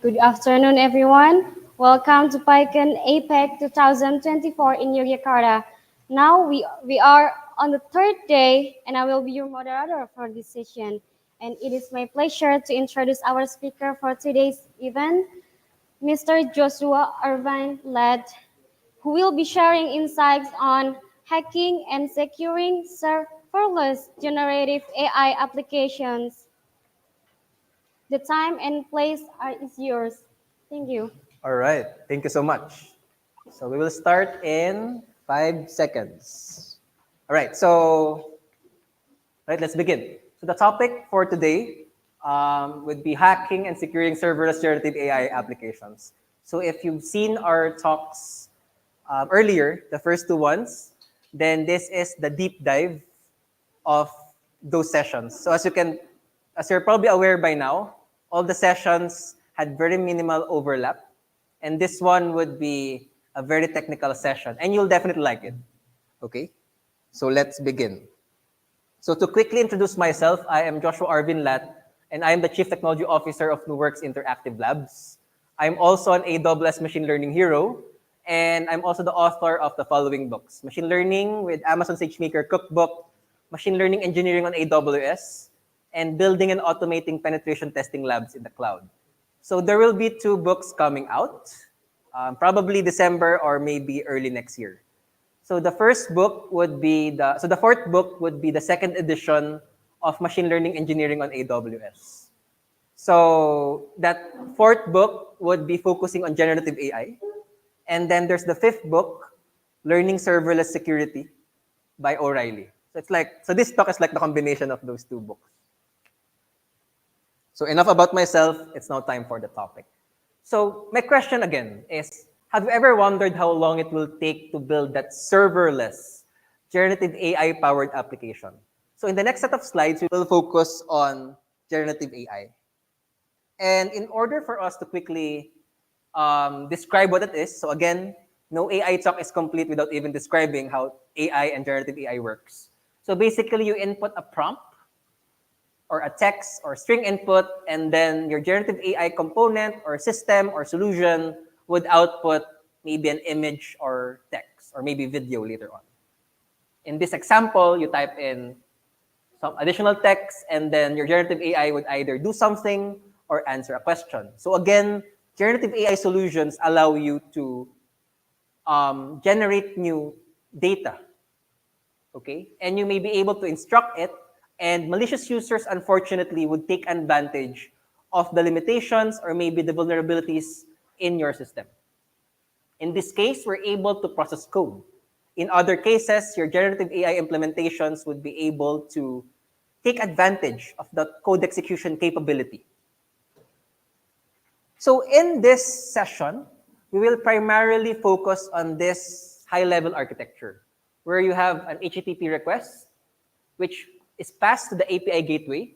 Good afternoon, everyone. Welcome to Pycon APAC 2024 in Yogyakarta. Now we are on the third day, and I will be your moderator for this session. And it is my pleasure to introduce our speaker for today's event, Mr. Joshua Irvine Led, who will be sharing insights on hacking and securing serverless generative AI applications. The time and place is yours. Thank you. All right, thank you so much. So we will start in 5 seconds. All right, let's begin. So the topic for today would be hacking and securing serverless generative AI applications. So if you've seen our talks earlier, the first two ones, then this is the deep dive of those sessions. So as you're probably aware by now, all the sessions had very minimal overlap. And this one would be a very technical session, and you'll definitely like it. Okay, so let's begin. So to quickly introduce myself, I am Joshua Arvin Lat, and I am the Chief Technology Officer of NuWorks Interactive Labs. I'm also an AWS Machine Learning Hero, and I'm also the author of the following books: Machine Learning with Amazon SageMaker Cookbook, Machine Learning Engineering on AWS, and Building and Automating Penetration Testing Labs in the Cloud. So there will be two books coming out, probably December or maybe early next year. So the fourth book would be the second edition of Machine Learning Engineering on AWS. So that fourth book would be focusing on generative AI. And then there's the fifth book, Learning Serverless Security by O'Reilly. So this talk is like the combination of those two books. So enough about myself, it's now time for the topic. So my question again is, have you ever wondered how long it will take to build that serverless generative AI-powered application? So in the next set of slides, we will focus on generative AI. And in order for us to quickly describe what it is, so again, no AI talk is complete without even describing how AI and generative AI works. So basically, you input a prompt, or a text or string input, and then your generative AI component or system or solution would output maybe an image or text or maybe video later on. In this example, you type in some additional text, and then your generative AI would either do something or answer a question. So again, generative AI solutions allow you to generate new data, okay? And you may be able to instruct it, and malicious users, unfortunately, would take advantage of the limitations or maybe the vulnerabilities in your system. In this case, we're able to process code. In other cases, your generative AI implementations would be able to take advantage of the code execution capability. So in this session, we will primarily focus on this high-level architecture, where you have an HTTP request, which is passed to the API gateway,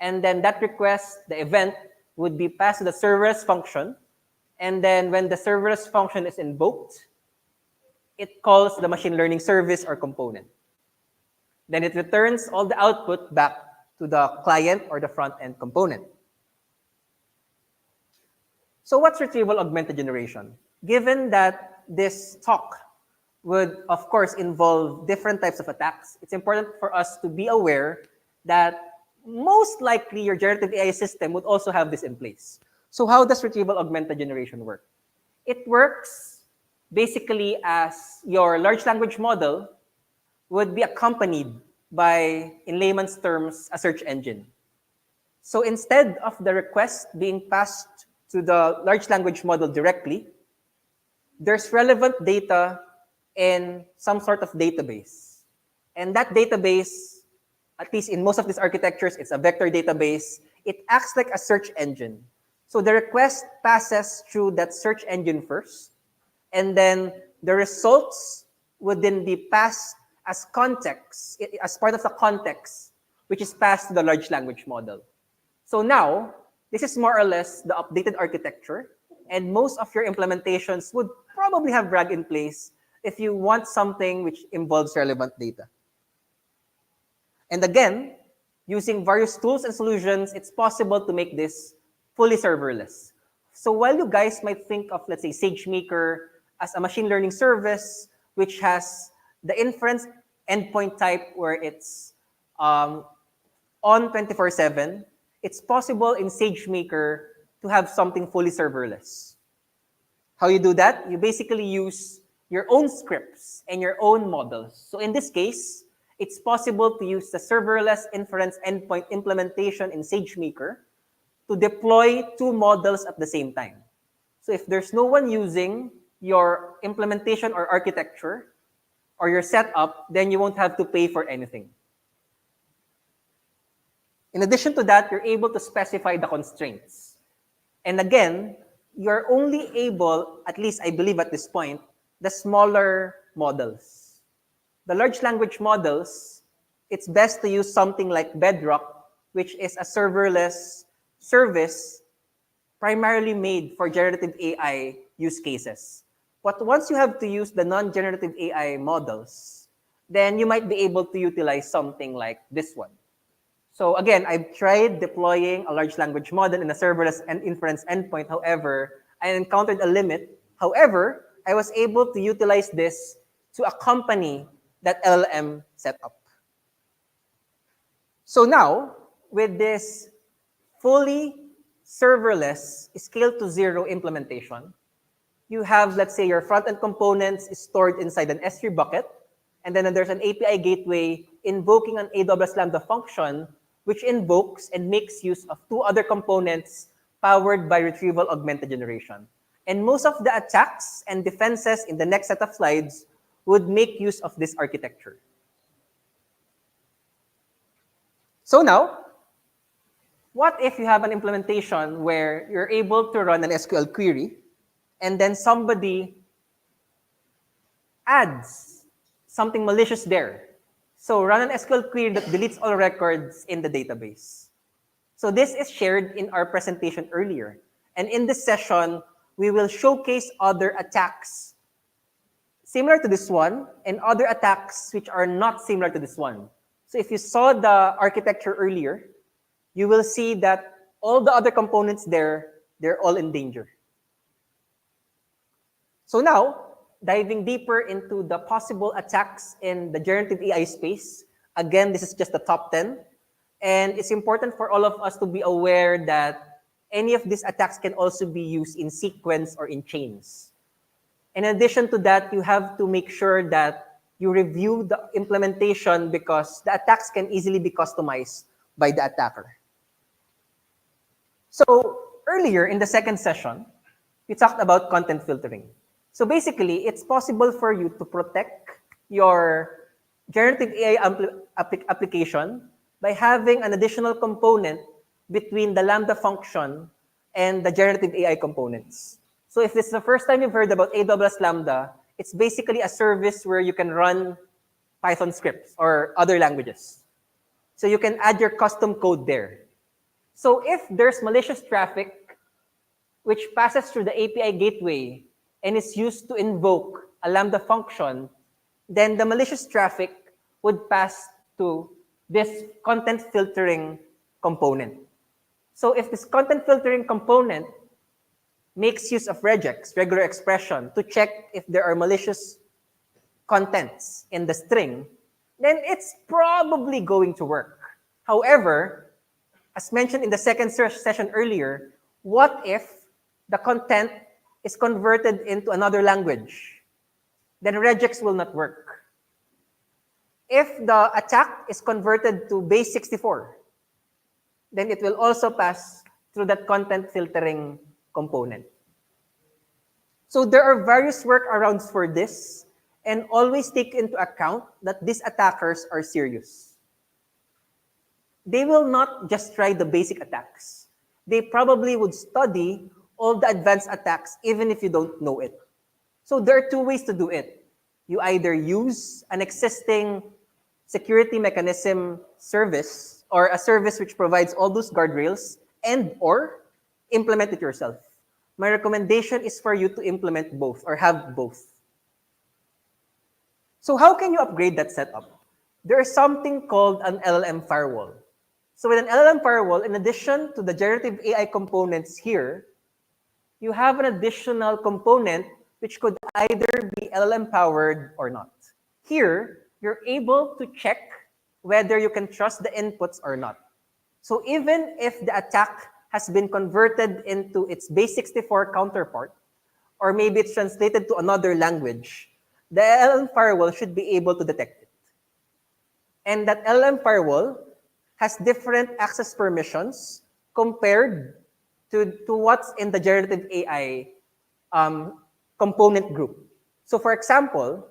and then that request, the event, would be passed to the serverless function, and then when the serverless function is invoked, it calls the machine learning service or component. Then it returns all the output back to the client or the front-end component. So what's retrieval augmented generation? Given that this talk would, of course, involve different types of attacks, it's important for us to be aware that most likely your generative AI system would also have this in place. So how does retrieval augmented generation work? It works basically as your large language model would be accompanied by, in layman's terms, a search engine. So instead of the request being passed to the large language model directly, there's relevant data in some sort of database. And that database, at least in most of these architectures, it's a vector database. It acts like a search engine. So the request passes through that search engine first, and then the results would then be passed as context, as part of the context, which is passed to the large language model. So now, this is more or less the updated architecture, and most of your implementations would probably have RAG in place if you want something which involves relevant data. And again, using various tools and solutions, it's possible to make this fully serverless. So while you guys might think of, let's say, SageMaker as a machine learning service, which has the inference endpoint type where it's um, on 24/7, it's possible in SageMaker to have something fully serverless. How you do that? You basically use your own scripts and your own models. So in this case, it's possible to use the serverless inference endpoint implementation in SageMaker to deploy two models at the same time. So if there's no one using your implementation or architecture or your setup, then you won't have to pay for anything. In addition to that, you're able to specify the constraints. And again, you're only able, at least I believe at this point, the smaller models. The large language models, it's best to use something like Bedrock, which is a serverless service primarily made for generative AI use cases. But once you have to use the non-generative AI models, then you might be able to utilize something like this one. So again, I've tried deploying a large language model in a serverless and inference endpoint. However, I encountered a limit. However, I was able to utilize this to accompany that LLM setup. So now, with this fully serverless scale to zero implementation, you have, let's say, your front-end components is stored inside an S3 bucket, and then there's an API gateway invoking an AWS Lambda function, which invokes and makes use of two other components powered by retrieval augmented generation. And most of the attacks and defenses in the next set of slides would make use of this architecture. So now, what if you have an implementation where you're able to run an SQL query and then somebody adds something malicious there? So run an SQL query that deletes all records in the database. So this is shared in our presentation earlier. And in this session, we will showcase other attacks similar to this one and other attacks which are not similar to this one. So if you saw the architecture earlier, you will see that all the other components there, they're all in danger. So now, diving deeper into the possible attacks in the generative AI space, again, this is just the top 10. And it's important for all of us to be aware that any of these attacks can also be used in sequence or in chains. In addition to that, you have to make sure that you review the implementation because the attacks can easily be customized by the attacker. So earlier in the second session, we talked about content filtering. So basically, it's possible for you to protect your generative AI application by having an additional component between the Lambda function and the generative AI components. So if this is the first time you've heard about AWS Lambda, it's basically a service where you can run Python scripts or other languages. So you can add your custom code there. So if there's malicious traffic which passes through the API gateway and is used to invoke a Lambda function, then the malicious traffic would pass to this content filtering component. So if this content filtering component makes use of regex, regular expression, to check if there are malicious contents in the string, then it's probably going to work. However, as mentioned in the second session earlier, what if the content is converted into another language? Then regex will not work. If the attack is converted to base 64, then it will also pass through that content filtering component. So there are various workarounds for this, and always take into account that these attackers are serious. They will not just try the basic attacks. They probably would study all the advanced attacks even if you don't know it. So there are two ways to do it. You either use an existing security mechanism service or a service which provides all those guardrails and or implement it yourself. My recommendation is for you to implement both or have both. So how can you upgrade that setup? There is something called an LLM firewall. So with an LLM firewall, in addition to the generative AI components here, you have an additional component which could either be LLM powered or not. Here, you're able to check whether you can trust the inputs or not. So even if the attack has been converted into its base64 counterpart, or maybe it's translated to another language, the LLM firewall should be able to detect it. And that LLM firewall has different access permissions compared to what's in the generative AI component group. So for example,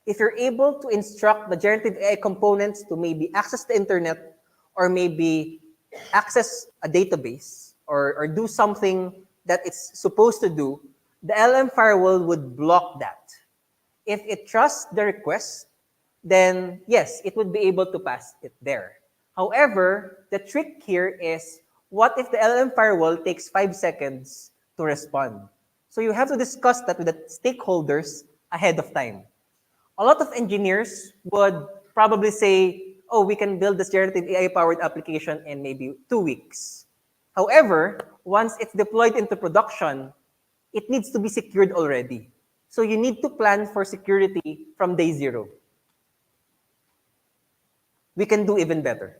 if you're able to instruct the generative AI components to maybe access the internet or maybe access a database or do something that it's supposed to do, the LM firewall would block that. If it trusts the request, then yes, it would be able to pass it there. However, the trick here is, what if the LLM firewall takes 5 seconds to respond? So you have to discuss that with the stakeholders ahead of time. A lot of engineers would probably say, oh, we can build this generative AI-powered application in maybe 2 weeks. However, once it's deployed into production, it needs to be secured already. So you need to plan for security from day 0. We can do even better.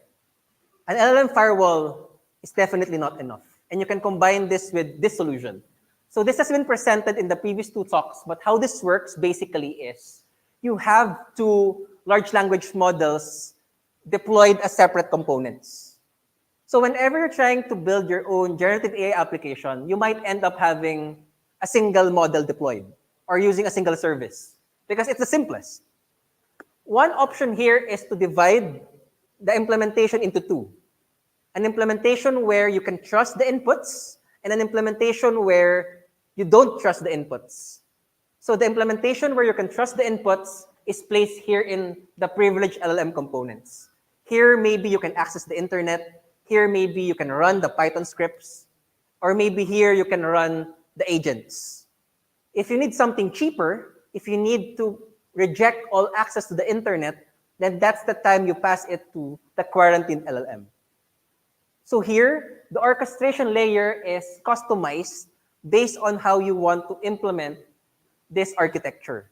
An LLM firewall is definitely not enough. And you can combine this with this solution. So this has been presented in the previous 2 talks, but how this works basically is you have 2 large language models deployed as separate components. So whenever you're trying to build your own generative AI application, you might end up having a single model deployed or using a single service because it's the simplest. One option here is to divide the implementation into 2. An implementation where you can trust the inputs and an implementation where you don't trust the inputs. So the implementation where you can trust the inputs is placed here in the privileged LLM components. Here, maybe you can access the internet. Here, maybe you can run the Python scripts. Or maybe here, you can run the agents. If you need something cheaper, if you need to reject all access to the internet, then that's the time you pass it to the quarantined LLM. So here, the orchestration layer is customized based on how you want to implement this architecture.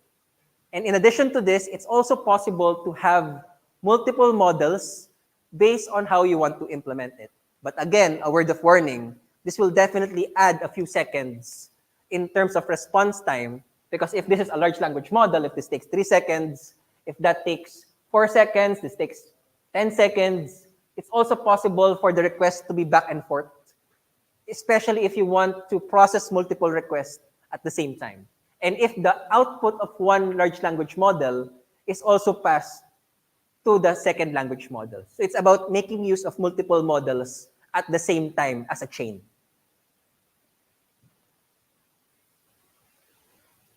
And in addition to this, it's also possible to have multiple models based on how you want to implement it. But again, a word of warning, this will definitely add a few seconds in terms of response time, because if this is a large language model, if this takes 3 seconds, if that takes 4 seconds, this takes 10 seconds, it's also possible for the request to be back and forth, especially if you want to process multiple requests at the same time. And if the output of one large language model is also passed to the second language model. So it's about making use of multiple models at the same time as a chain.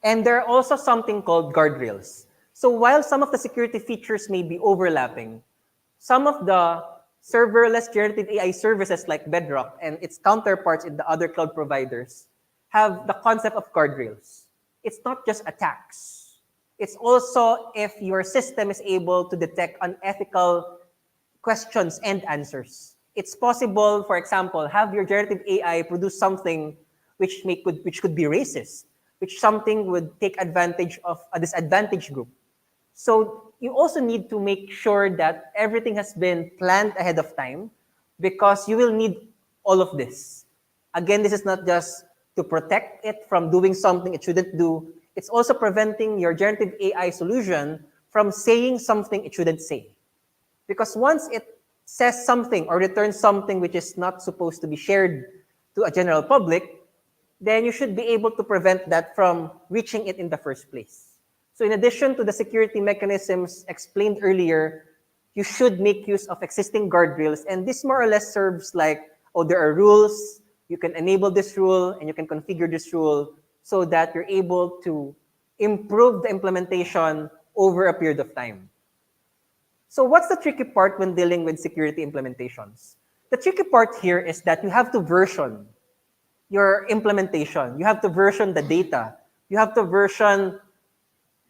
And there are also something called guardrails. So while some of the security features may be overlapping, some of the serverless generative AI services like Bedrock and its counterparts in the other cloud providers have the concept of guardrails. It's not just attacks. It's also if your system is able to detect unethical questions and answers. It's possible, for example, have your generative AI produce something which could be racist, which something would take advantage of a disadvantaged group. So you also need to make sure that everything has been planned ahead of time, because you will need all of this. Again, this is not just to protect it from doing something it shouldn't do. It's also preventing your generative AI solution from saying something it shouldn't say. Because once it says something or returns something which is not supposed to be shared to a general public, then you should be able to prevent that from reaching it in the first place. So in addition to the security mechanisms explained earlier, you should make use of existing guardrails. And this more or less serves like, oh, there are rules, you can enable this rule, and you can configure this rule so that you're able to improve the implementation over a period of time. So what's the tricky part when dealing with security implementations? The tricky part here is that you have to version your implementation. You have to version the data. You have to version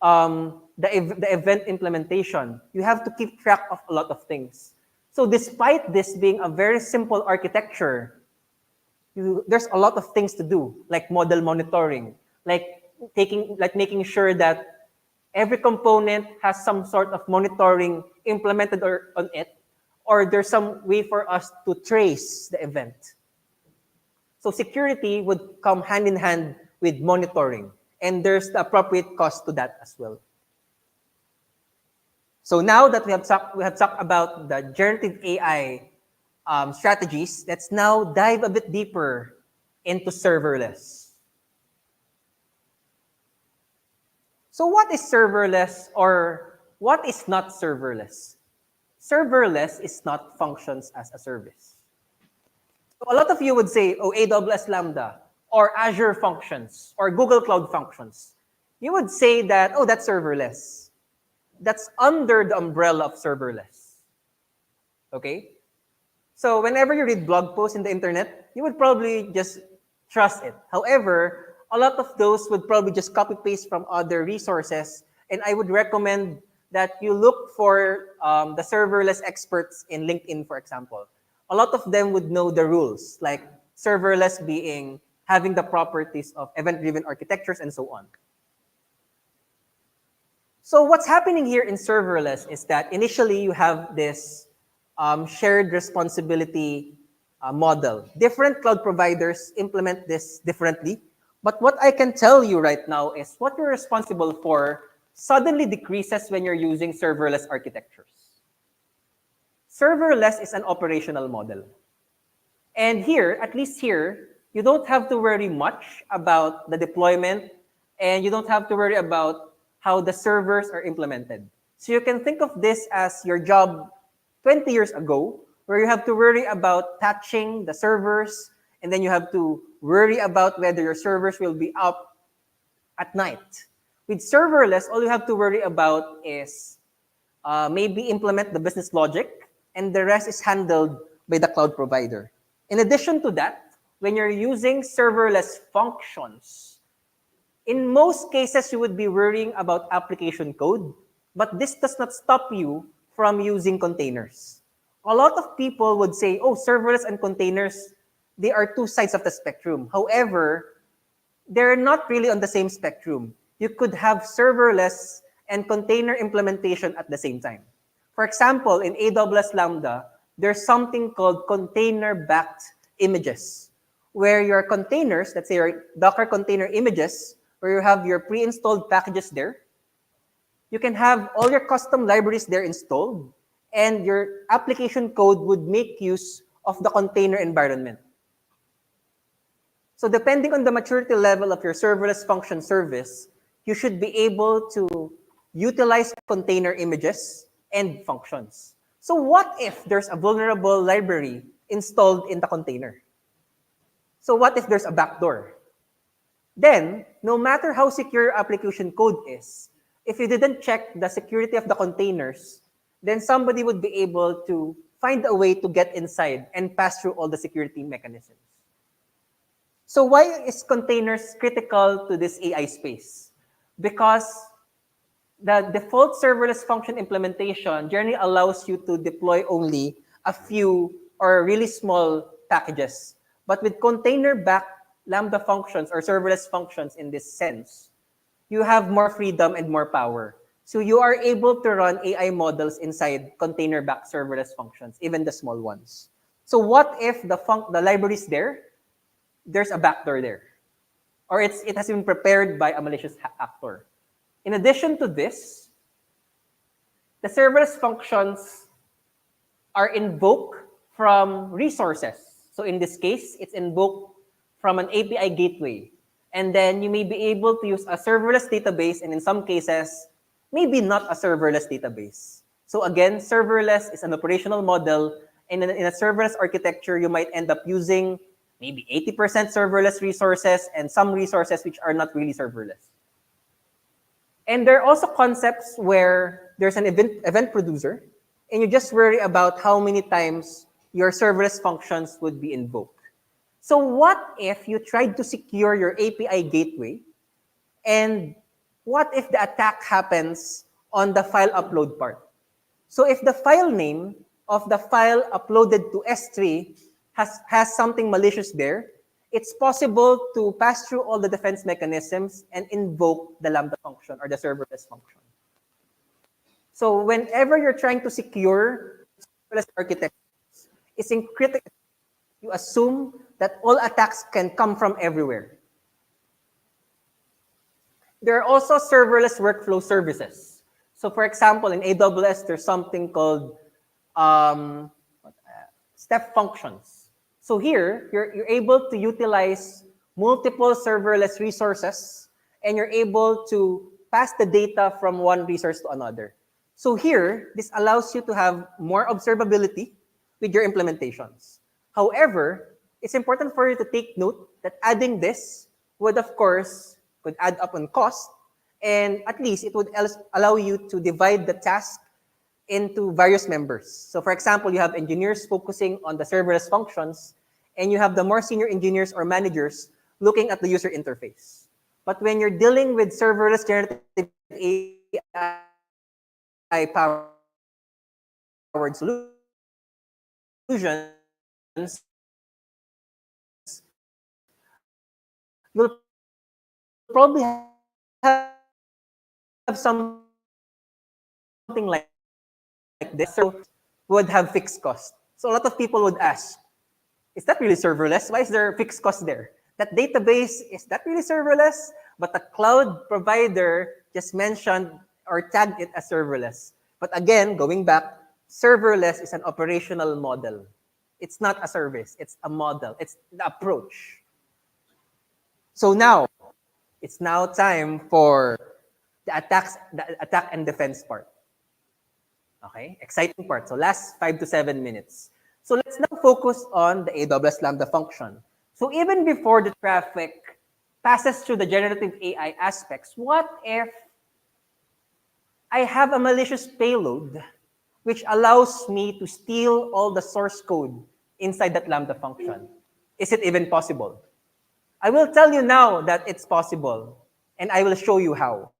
the event implementation. You have to keep track of a lot of things. So despite this being a very simple architecture, there's a lot of things to do, like model monitoring, like making sure that every component has some sort of monitoring implemented on it, or there's some way for us to trace the event. So security would come hand in hand with monitoring, and there's the appropriate cost to that as well. So now that we have talked about the generative AI strategies, let's now dive a bit deeper into serverless. So what is serverless, or what is not serverless? Serverless is not functions as a service. So a lot of you would say, oh, AWS Lambda, or Azure functions, or Google Cloud functions. You would say that, oh, that's serverless. That's under the umbrella of serverless. Okay? So whenever you read blog posts in the internet, you would probably just trust it. However, a lot of those would probably just copy paste from other resources, and I would recommend that you look for the serverless experts in LinkedIn, for example. A lot of them would know the rules, like serverless being having the properties of event-driven architectures and so on. So what's happening here in serverless is that initially you have this shared responsibility model. Different cloud providers implement this differently. But what I can tell you right now is what you're responsible for suddenly decreases when you're using serverless architectures. Serverless is an operational model. And here, at least here, you don't have to worry much about the deployment, and you don't have to worry about how the servers are implemented. So you can think of this as your job 20 years ago, where you have to worry about patching the servers, and then you have to worry about whether your servers will be up at night. With serverless, all you have to worry about is maybe implement the business logic, and the rest is handled by the cloud provider. In addition to that, when you're using serverless functions, in most cases, you would be worrying about application code, but this does not stop you from using containers. A lot of people would say, oh, serverless and containers, they are two sides of the spectrum. However, they're not really on the same spectrum. You could have serverless and container implementation at the same time. For example, in AWS Lambda, there's something called container-backed images, where your containers, let's say your Docker container images, where you have your pre-installed packages there, you can have all your custom libraries there installed, and your application code would make use of the container environment. So depending on the maturity level of your serverless function service, you should be able to utilize container images and functions. So what if there's a vulnerable library installed in the container? So what if there's a backdoor? Then, no matter how secure your application code is, if you didn't check the security of the containers, then somebody would be able to find a way to get inside and pass through all the security mechanisms. So why is containers critical to this AI space? Because the default serverless function implementation generally allows you to deploy only a few or really small packages. But with container-backed Lambda functions or serverless functions in this sense, you have more freedom and more power. So you are able to run AI models inside container-backed serverless functions, even the small ones. So what if the library is there, there's a backdoor there, or it has been prepared by a malicious actor? In addition to this, the serverless functions are invoked from resources. So in this case, it's invoked from an API gateway. And then you may be able to use a serverless database, and in some cases, maybe not a serverless database. So again, serverless is an operational model, and in a serverless architecture, you might end up using maybe 80% serverless resources and some resources which are not really serverless. And there are also concepts where there's an event producer, and you just worry about how many times your serverless functions would be invoked. So what if you tried to secure your API gateway, and what if the attack happens on the file upload part? So if the file name of the file uploaded to S3 has something malicious there, it's possible to pass through all the defense mechanisms and invoke the Lambda function or the serverless function. So whenever you're trying to secure serverless architecture, it's critical you assume that all attacks can come from everywhere. There are also serverless workflow services. So for example, in AWS, there's something called step functions. So here, you're able to utilize multiple serverless resources, and you're able to pass the data from one resource to another. So here, this allows you to have more observability with your implementations. However, it's important for you to take note that adding this would, of course, could add up on cost, and at least it would allow you to divide the task into various members. So for example, you have engineers focusing on the serverless functions, and you have the more senior engineers or managers looking at the user interface. But when you're dealing with serverless generative AI-powered solutions, you'll probably have something like this. So would have fixed cost. So a lot of people would ask, is that really serverless? Why is there fixed cost there? That database, is that really serverless? But the cloud provider just mentioned or tagged it as serverless. But again, going back, serverless is an operational model. It's not a service, it's a model, it's the approach. So now, it's now time for the attack and defense part. Okay, exciting part. So last 5 to 7 minutes. So let's now focus on the AWS Lambda function. So even before the traffic passes through the generative AI aspects, what if I have a malicious payload which allows me to steal all the source code inside that Lambda function? Is it even possible? I will tell you now that it's possible, and I will show you how.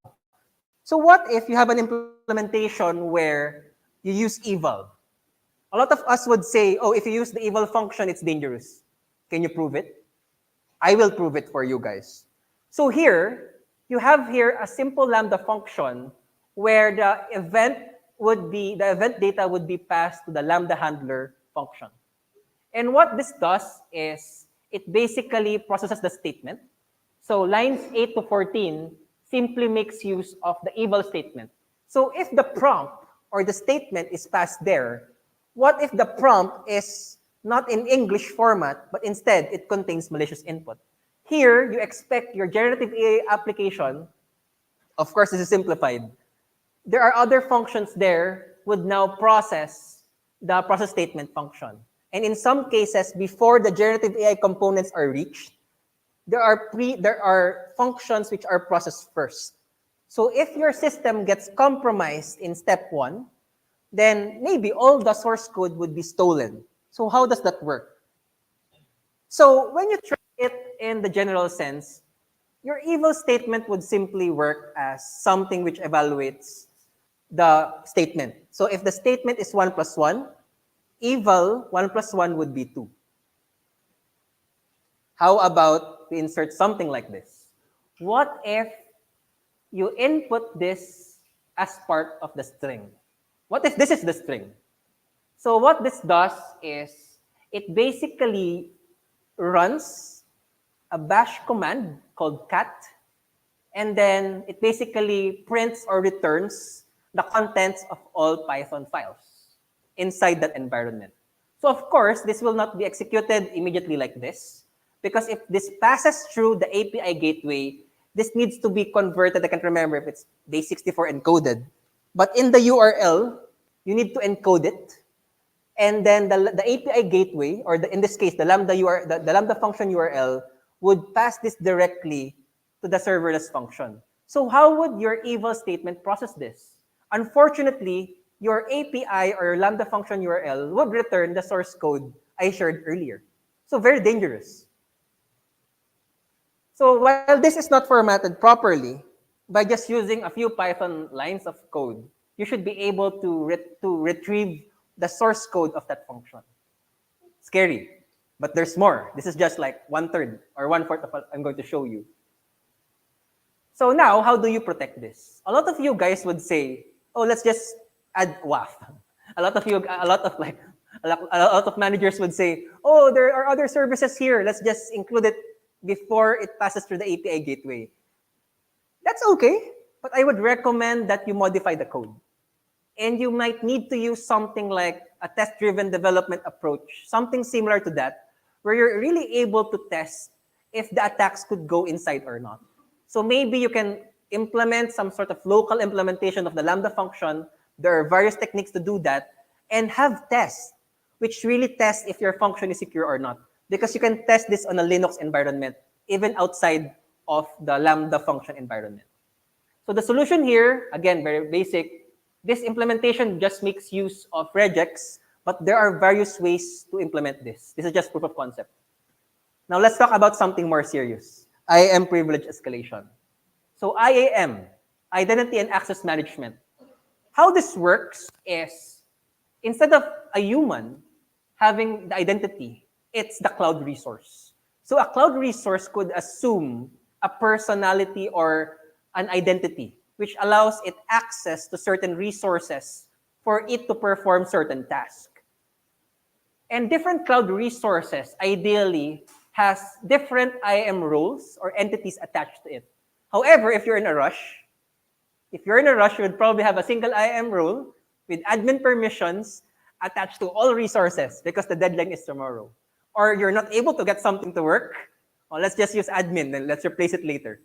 So what if you have an implementation where you use eval? A lot of us would say, oh, if you use the eval function, it's dangerous. Can you prove it? I will prove it for you guys. So here, you have here a simple Lambda function where the event data would be passed to the Lambda handler function. And what this does is it basically processes the statement. So lines 8 to 14 simply makes use of the eval statement. So if the prompt or the statement is passed there, what if the prompt is not in English format, but instead it contains malicious input? Here, you expect your generative AI application, of course this is simplified, there are other functions there would now process the process statement function. And in some cases, before the generative AI components are reached, there are functions which are processed first. So if your system gets compromised in step 1, then maybe all the source code would be stolen. So how does that work? So when you treat it in the general sense, your eval statement would simply work as something which evaluates the statement. So if the statement is 1 plus 1, eval 1 plus 1 would be 2. How about we insert something like this? What if you input this as part of the string? What if this is the string? So what this does is it basically runs a bash command called cat, and then it basically prints or returns the contents of all Python files inside that environment. So of course, this will not be executed immediately like this, because if this passes through the API gateway, this needs to be converted. I can't remember if it's base64 encoded, but in the URL, you need to encode it. And then the API gateway, or in this case, the Lambda function URL, would pass this directly to the serverless function. So how would your eval statement process this? Unfortunately, your API or your Lambda function URL would return the source code I shared earlier. So very dangerous. So while this is not formatted properly, by just using a few Python lines of code, you should be able to retrieve the source code of that function. Scary. But there's more. This is just like 1/3 or 1/4 of what I'm going to show you. So now, how do you protect this? A lot of you guys would say, oh, let's just add WAF. A lot of managers would say, oh, there are other services here. Let's just include it before it passes through the API gateway. That's okay, but I would recommend that you modify the code. And you might need to use something like a test-driven development approach, something similar to that, where you're really able to test if the attacks could go inside or not. So maybe you can implement some sort of local implementation of the Lambda function. There are various techniques to do that, and have tests, which really test if your function is secure or not. Because you can test this on a Linux environment, even outside of the Lambda function environment. So the solution here, again, very basic. This implementation just makes use of regex, but there are various ways to implement this. This is just proof of concept. Now let's talk about something more serious. IAM privilege escalation. So IAM, Identity and Access Management. How this works is, instead of a human having the identity, it's the cloud resource. So a cloud resource could assume a personality or an identity, which allows it access to certain resources for it to perform certain tasks. And different cloud resources ideally has different IAM roles or entities attached to it. However, if you're in a rush, you would probably have a single IAM role with admin permissions attached to all resources because the deadline is tomorrow. Or you're not able to get something to work, well, let's just use admin, then let's replace it later.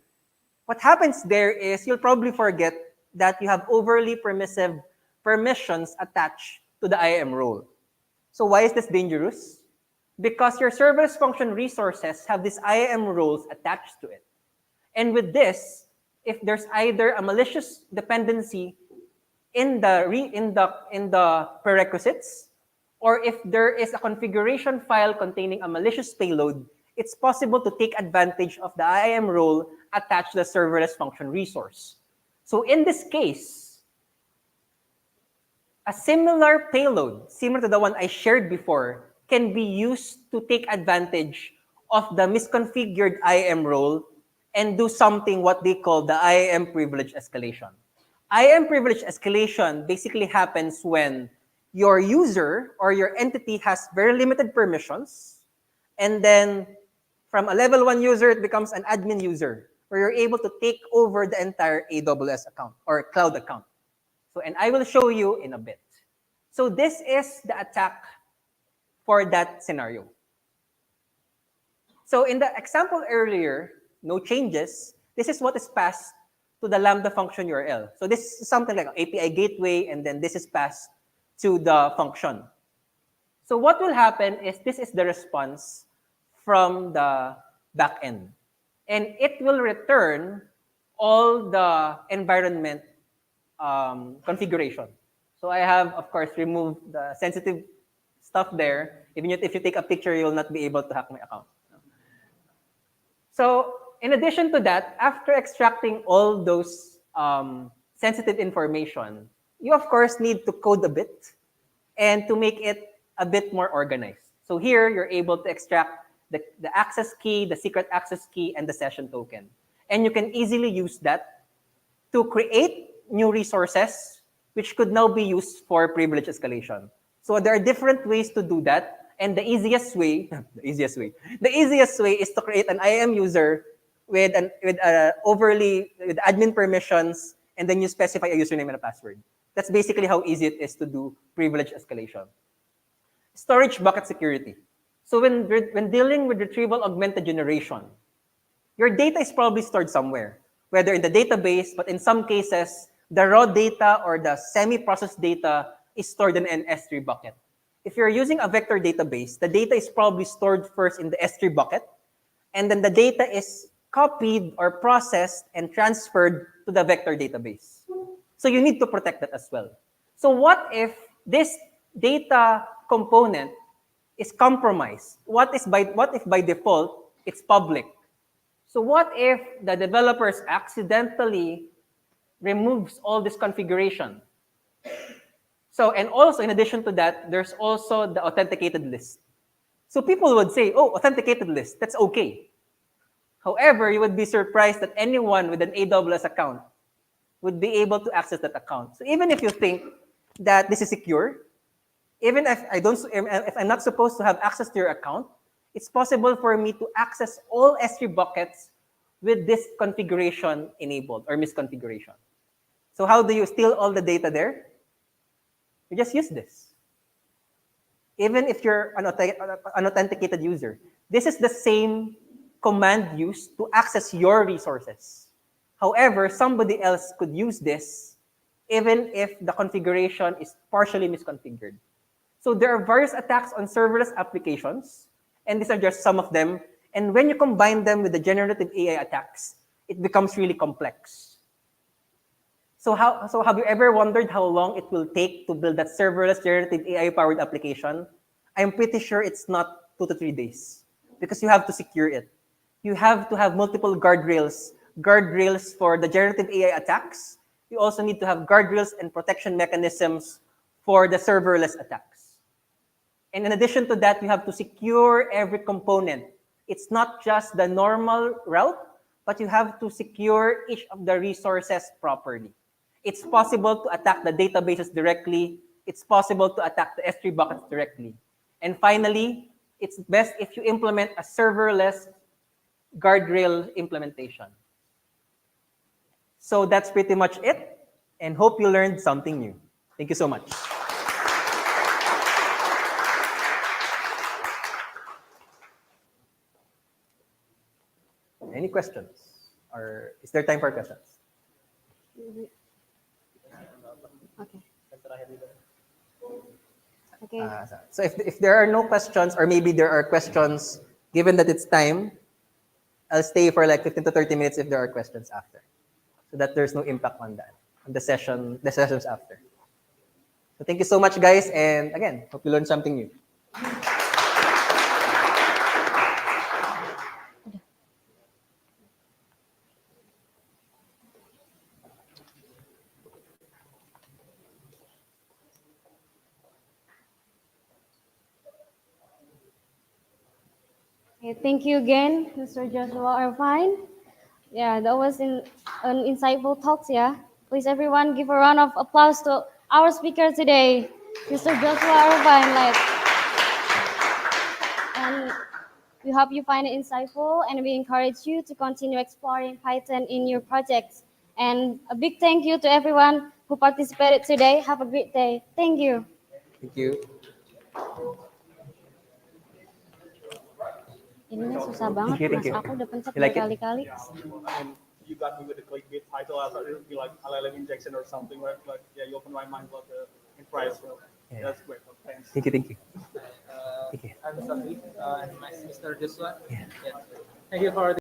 What happens there is you'll probably forget that you have overly permissive permissions attached to the IAM role. So why is this dangerous? Because your serverless function resources have these IAM roles attached to it. And with this, if there's either a malicious dependency in the prerequisites, or if there is a configuration file containing a malicious payload, it's possible to take advantage of the IAM role attached to the serverless function resource. So in this case, a similar payload, similar to the one I shared before, can be used to take advantage of the misconfigured IAM role and do something what they call the IAM privilege escalation. IAM privilege escalation basically happens when your user or your entity has very limited permissions, and then from a level 1 user, it becomes an admin user, where you're able to take over the entire AWS account or cloud account. So, and I will show you in a bit. So this is the attack for that scenario. So in the example earlier, no changes, this is what is passed to the Lambda function URL. So this is something like an API gateway, and then this is passed to the function. So what will happen is this is the response from the backend. And it will return all the environment configuration. So I have, of course, removed the sensitive stuff there. Even if you take a picture, you'll not be able to hack my account. So in addition to that, after extracting all those sensitive information, you, of course, need to code a bit and to make it a bit more organized. So here, you're able to extract the access key, the secret access key, and the session token. And you can easily use that to create new resources, which could now be used for privilege escalation. So there are different ways to do that. And the easiest way is to create an IAM user with admin permissions, and then you specify a username and a password. That's basically how easy it is to do privilege escalation. Storage bucket security. So when dealing with retrieval augmented generation, your data is probably stored somewhere, whether in the database, but in some cases, the raw data or the semi-processed data is stored in an S3 bucket. If you're using a vector database, the data is probably stored first in the S3 bucket, and then the data is copied or processed and transferred to the vector database. So you need to protect that as well. So what if this data component is compromised? What if by default it's public? So what if the developers accidentally removes all this configuration? So, and also in addition to that, there's also the authenticated list. So people would say, oh, authenticated list, that's okay. However, you would be surprised that anyone with an AWS account would be able to access that account. So even if you think that this is secure, even if if I'm not supposed to have access to your account, it's possible for me to access all S3 buckets with this configuration enabled or misconfiguration. So how do you steal all the data there? You just use this. Even if you're an unauthenticated user, this is the same command used to access your resources. However, somebody else could use this even if the configuration is partially misconfigured. So there are various attacks on serverless applications, and these are just some of them. And when you combine them with the generative AI attacks, it becomes really complex. So have you ever wondered how long it will take to build that serverless generative AI-powered application? I'm pretty sure it's not 2 to 3 days because you have to secure it. You have to have multiple guardrails for the generative AI attacks. You also need to have guardrails and protection mechanisms for the serverless attacks. And in addition to that, you have to secure every component. It's not just the normal route, but you have to secure each of the resources properly. It's possible to attack the databases directly. It's possible to attack the S3 buckets directly. And finally, it's best if you implement a serverless guardrail implementation. So that's pretty much it, and hope you learned something new. Thank you so much. Any questions? Or is there time for questions? Okay. Okay. So if there are no questions, or maybe there are questions, given that it's time, I'll stay for like 15 to 30 minutes if there are questions after, so that there's no impact on that, on the sessions after. So thank you so much, guys, and again, hope you learned something new. Okay, thank you again, Mr. Joshua Irvine. Yeah, that was an insightful talk. Yeah, please everyone give a round of applause to our speaker today, Mr. Joshua Irvine. And we hope you find it insightful, and we encourage you to continue exploring Python in your projects. And a big thank you to everyone who participated today. Have a great day. Thank you. Thank you. Ininya susah banget, Thank Mas. you. Aku udah pencet You like it? berkali-kali. And you got me with the clickbait title. I thought it would be like LLM injection or something, right? But yeah, you opened my mind about the price. So Yeah. that's great. Thanks. Thank you. Thank you. Thank you. I'm Safi, and Mr. Joshua. Yeah. Yeah. Thank you for